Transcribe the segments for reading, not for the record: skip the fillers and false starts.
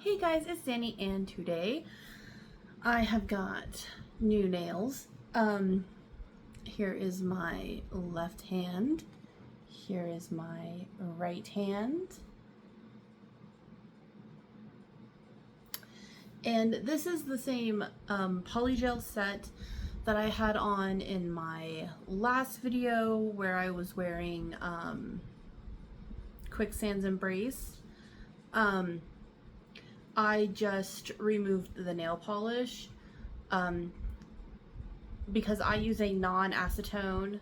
Hey guys, it's Danny, and today I have got new nails. Here is my left hand. Here is my right hand. And this is the same polygel set that I had on in my last video where I was wearing Quicksand's Embrace. I just removed the nail polish because I use a non-acetone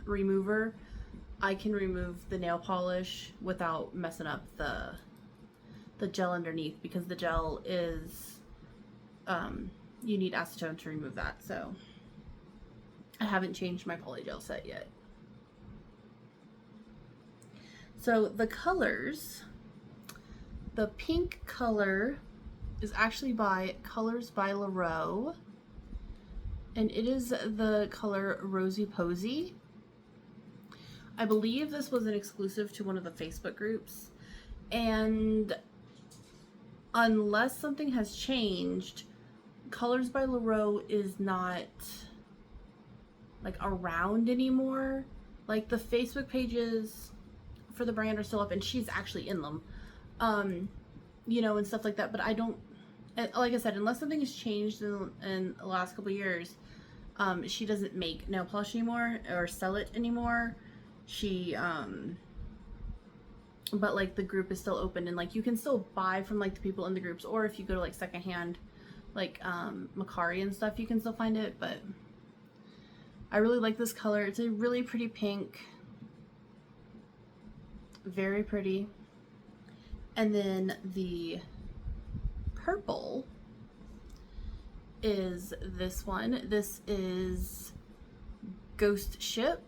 remover. I can remove the nail polish without messing up the gel underneath, because the gel is you need acetone to remove that. So I haven't changed my polygel set yet. So the colors, the pink color is actually by Colors by Laro, and it is the color Rosie Posie. I believe this was an exclusive to one of the Facebook groups, and unless something has changed, Colors by Laro is not like around anymore. Like, the Facebook pages for the brand are still up and she's actually in them. You know, and stuff like that, but I don't, like I said, unless something has changed in the last couple years, she doesn't make nail polish anymore or sell it anymore. She, but like the group is still open, and like you can still buy from like the people in the groups, or if you go to like secondhand, like Macari and stuff, you can still find it. But I really like this color. It's a really pretty pink, very pretty. And then the purple is this one. This is Ghost Ship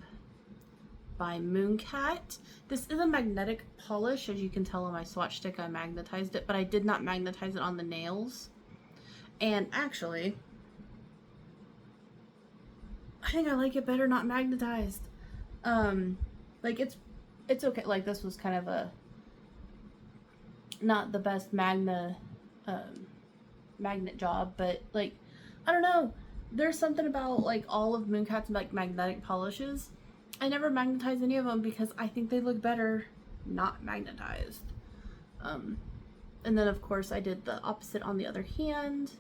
by Mooncat. This is a magnetic polish. As you can tell on my swatch stick, I magnetized it, but I did not magnetize it on the nails. And actually, I think I like it better not magnetized. Like it's okay. Like, this was kind of a not the best magnet job, but like, I don't know, there's something about like all of Mooncat's like magnetic polishes. I never magnetize any of them because I think they look better not magnetized. And then of course I did the opposite on the other hand.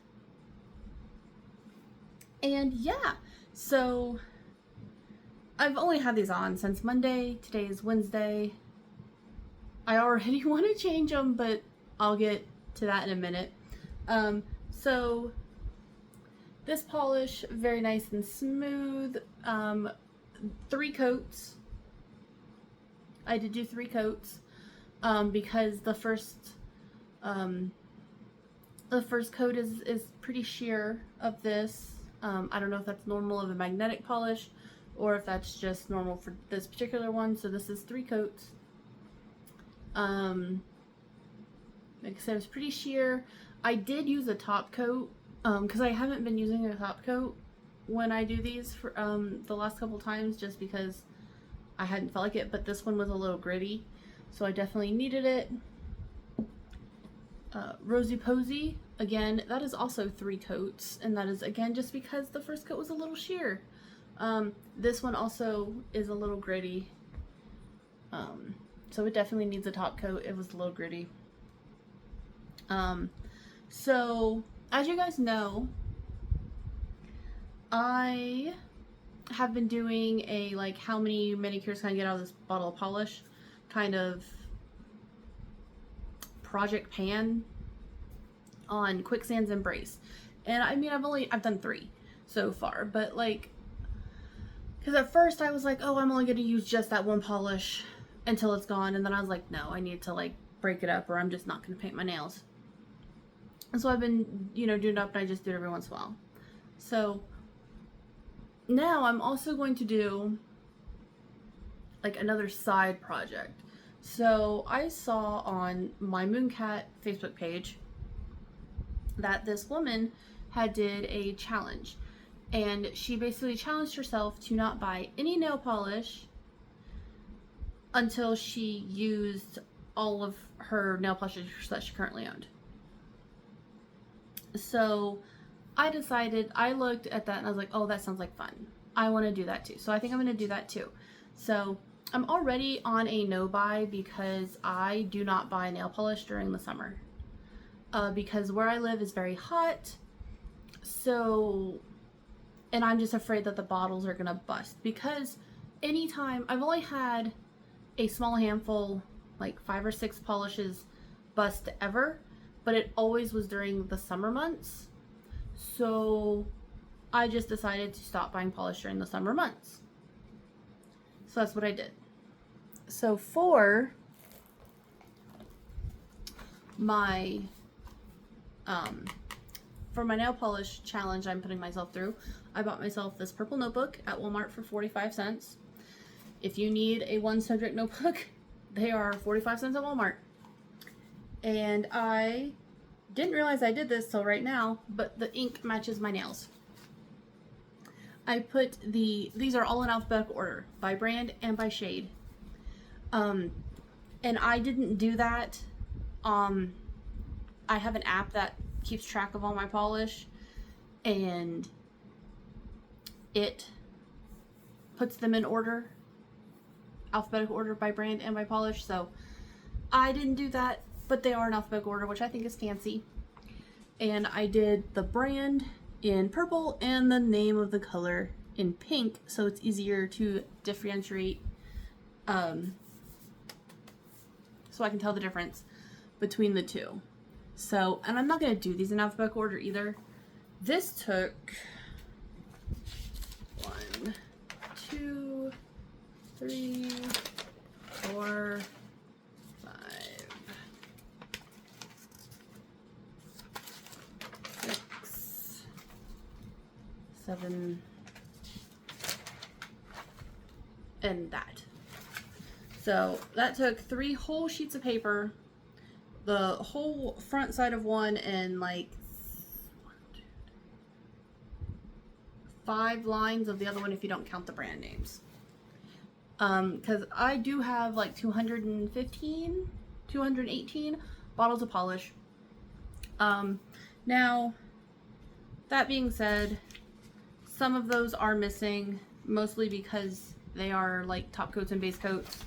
And yeah, so I've only had these on since Monday. Today is Wednesday. I already want to change them, but I'll get to that in a minute. So this polish, very nice and smooth. 3 coats. I did do 3 coats because the first coat is pretty sheer of this. I don't know if that's normal of a magnetic polish or if that's just normal for this particular one. So this is 3 coats. Like I said, it's pretty sheer. I did use a top coat because I haven't been using a top coat when I do these for the last couple times, just because I hadn't felt like it, but this one was a little gritty, so I definitely needed it. Rosie Posie, again, that is also 3 coats, and that is again just because the first coat was a little sheer. This one also is a little gritty, so it definitely needs a top coat. It was a little gritty. So as you guys know, I have been doing a like how many manicures can I get out of this bottle of polish kind of project pan on Quicksand's Embrace. And I mean, I've done 3 so far, but like, because at first I was like, oh, I'm only going to use just that one polish until it's gone, and then I was like, no, I need to like break it up or I'm just not going to paint my nails. And so I've been, you know, doing it up, and I just do it every once in a while. So now I'm also going to do like another side project. So I saw on my Mooncat Facebook page that this woman had did a challenge, and she basically challenged herself to not buy any nail polish until she used all of her nail polishes that she currently owned. So I decided, I looked at that and I was like, oh, that sounds like fun. I want to do that too. So I think I'm going to do that too. So I'm already on a no buy because I do not buy nail polish during the summer. Because where I live is very hot. So, and I'm just afraid that the bottles are going to bust. Because anytime, I've only had a small handful, like 5 or 6 polishes bust ever. But it always was during the summer months. So I just decided to stop buying polish during the summer months. So that's what I did. So for my nail polish challenge I'm putting myself through, I bought myself this purple notebook at Walmart for 45 cents. If you need a 1 subject notebook, they are 45 cents at Walmart. And I didn't realize I did this till right now, but the ink matches my nails. I put these are all in alphabetical order, by brand and by shade. And I didn't do that. I have an app that keeps track of all my polish, and it puts them in order, alphabetical order by brand and by polish. So I didn't do that, but they are in alphabetical order, which I think is fancy. And I did the brand in purple and the name of the color in pink, so it's easier to differentiate, so I can tell the difference between the two. So, and I'm not going to do these in alphabetical order either. This took 1, 2, 3, 4, 5, 6, 7, and that. So that took 3 whole sheets of paper, the whole front side of one, and like 5 lines of the other one if you don't count the brand names. Because I do have like 218 bottles of polish. Now, that being said, some of those are missing, mostly because they are like top coats and base coats.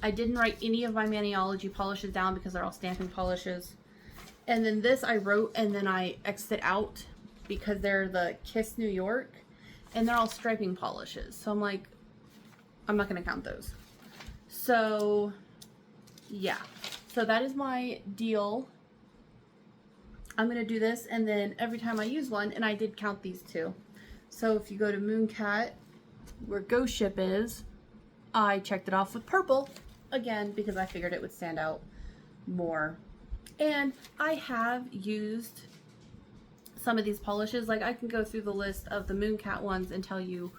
I didn't write any of my Maniology polishes down because they're all stamping polishes. And then this I wrote and then I X'd it out because they're the Kiss New York and they're all striping polishes. So I'm like, I'm not going to count those. So yeah, so that is my deal. I'm going to do this, and then every time I use one, and I did count these too. So if you go to Mooncat, where Ghost Ship is, I checked it off with purple again because I figured it would stand out more. And I have used some of these polishes. Like, I can go through the list of the Mooncat ones and tell you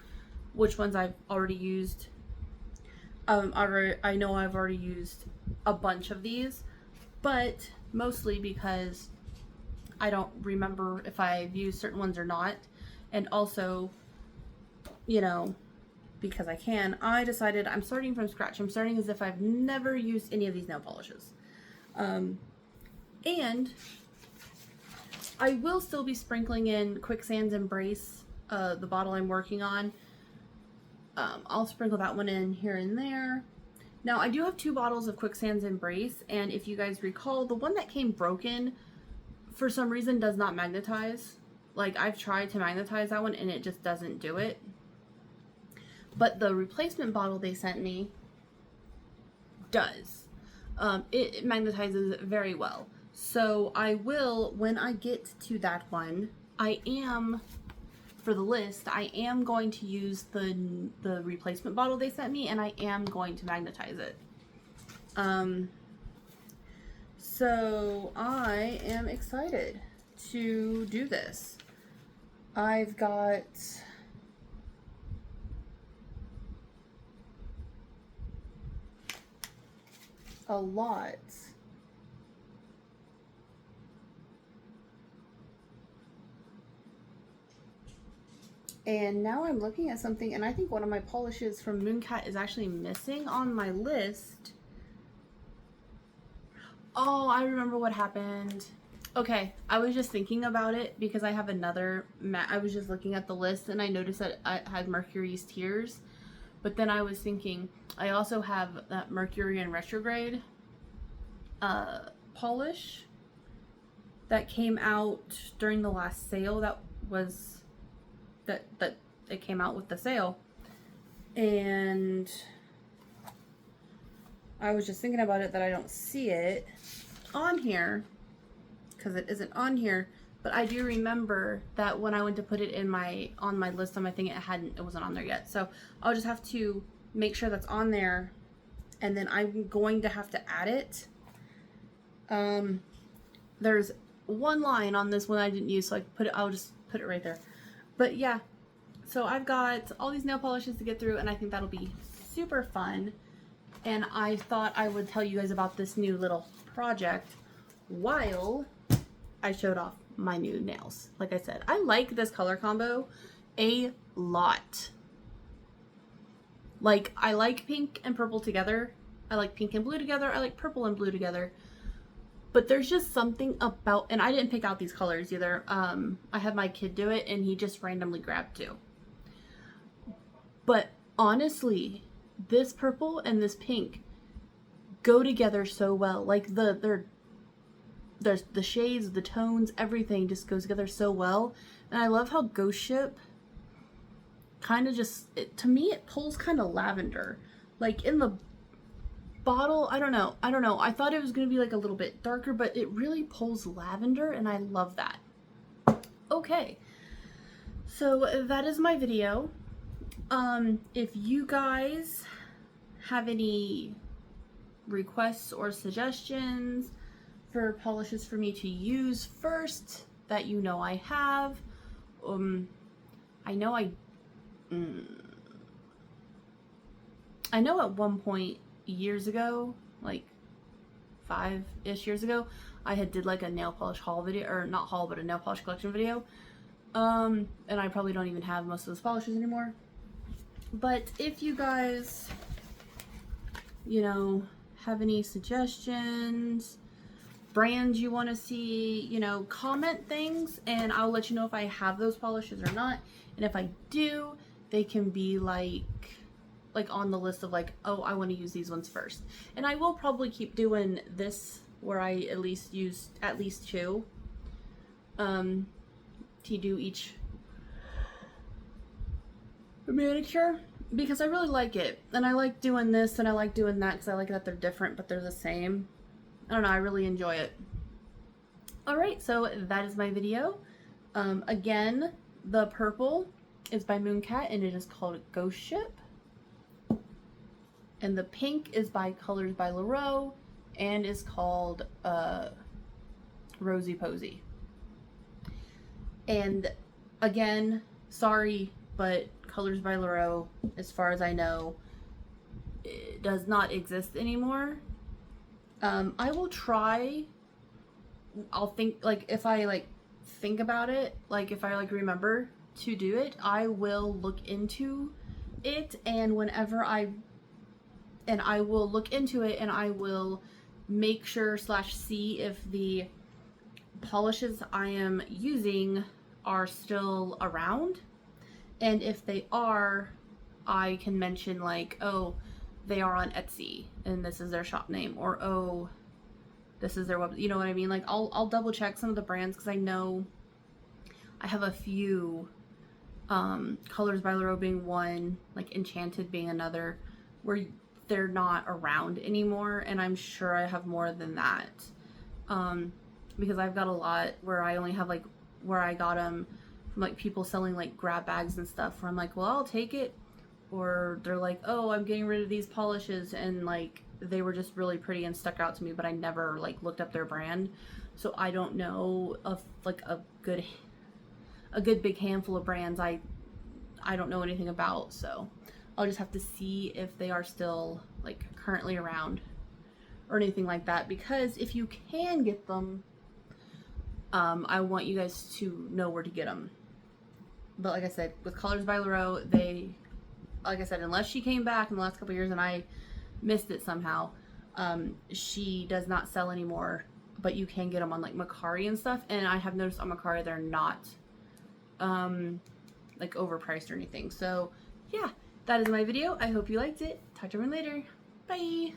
which ones I've already used. I know I've already used a bunch of these, but mostly because I don't remember if I've used certain ones or not. And also, you know, because I decided I'm starting from scratch. I'm starting as if I've never used any of these nail polishes. And I will still be sprinkling in Quicksand's Embrace, the bottle I'm working on. I'll sprinkle that one in here and there. Now, I do have 2 bottles of Quicksand's Embrace, and if you guys recall, the one that came broken, for some reason, does not magnetize. Like, I've tried to magnetize that one, and it just doesn't do it. But the replacement bottle they sent me does. It magnetizes very well. So I will, when I get to that one, for the list, I am going to use the replacement bottle they sent me, and I am going to magnetize it. So I am excited to do this. I've got a lot. And now I'm looking at something, and I think one of my polishes from Mooncat is actually missing on my list. Oh, I remember what happened. Okay, I was just thinking about it because I have another matte. I was just looking at the list and I noticed that I had Mercury's Tears. But then I was thinking, I also have that Mercury in Retrograde polish that came out during the last sale. That it came out with the sale. And I was just thinking about it that I don't see it on here because it isn't on here. But I do remember that when I went to put it in on my list on my thing, it wasn't on there yet. So I'll just have to make sure that's on there, and then I'm going to have to add it. There's one line on this one I didn't use, so I'll just put it right there. But yeah, so I've got all these nail polishes to get through, and I think that'll be super fun. And I thought I would tell you guys about this new little project while I showed off my new nails. Like I said, I like this color combo a lot. Like, I like pink and purple together. I like pink and blue together. I like purple and blue together. But there's just something about, and I didn't pick out these colors either. I had my kid do it and he just randomly grabbed two. But honestly, this purple and this pink go together so well. Like there's the shades, the tones, everything just goes together so well. And I love how Ghost Ship kind of just, to me, it pulls kind of lavender. Like in the bottle, I don't know. I thought it was going to be like a little bit darker, but it really pulls lavender, and I love that. Okay, so that is my video. If you guys have any requests or suggestions for polishes for me to use first that you know I have, I know at one point years ago, like 5-ish years ago, I did like a nail polish haul video, or not haul, but a nail polish collection video. And I probably don't even have most of those polishes anymore. But if you guys, you know, have any suggestions, brands you want to see, you know, comment things and I'll let you know if I have those polishes or not. And if I do, they can be like on the list of like, oh, I want to use these ones first. And I will probably keep doing this where I at least use at least two to do each manicure, because I really like it. And I like doing this and I like doing that because I like that they're different but they're the same. I don't know, I really enjoy it. Alright, so that is my video. Again, the purple is by Mooncat and it is called Ghost Ship. And the pink is by Colors by Leroux and is called Rosie Posie. And again, sorry, but Colors by Leroux, as far as I know, it does not exist anymore. I will try, I'll think, like, if I, like, think about it, like, if I, like, remember to do it, I will look into it, and whenever I will look into it, and I will make sure / see if the polishes I am using are still around, and if they are, I can mention, like, oh, they are on Etsy and this is their shop name, or oh, this is their web, you know what I mean? Like, I'll double check some of the brands because I know I have a few, Colors by Leroux being one, like Enchanted being another, where they're not around anymore, and I'm sure I have more than that, because I've got a lot where I only have, like, where I got them from, like, people selling, like, grab bags and stuff, where I'm like, well, I'll take it. Or they're like, oh, I'm getting rid of these polishes, and like they were just really pretty and stuck out to me, but I never like looked up their brand, so I don't know of like a good big handful of brands I don't know anything about. So I'll just have to see if they are still like currently around or anything like that, because if you can get them, I want you guys to know where to get them. But like I said, with Colors by Leroux, they, like I said, unless she came back in the last couple years and I missed it somehow, she does not sell anymore, but you can get them on like Mercari and stuff. And I have noticed on Mercari they're not like overpriced or anything. So yeah, that is my video. I hope you liked it. Talk to everyone later. Bye.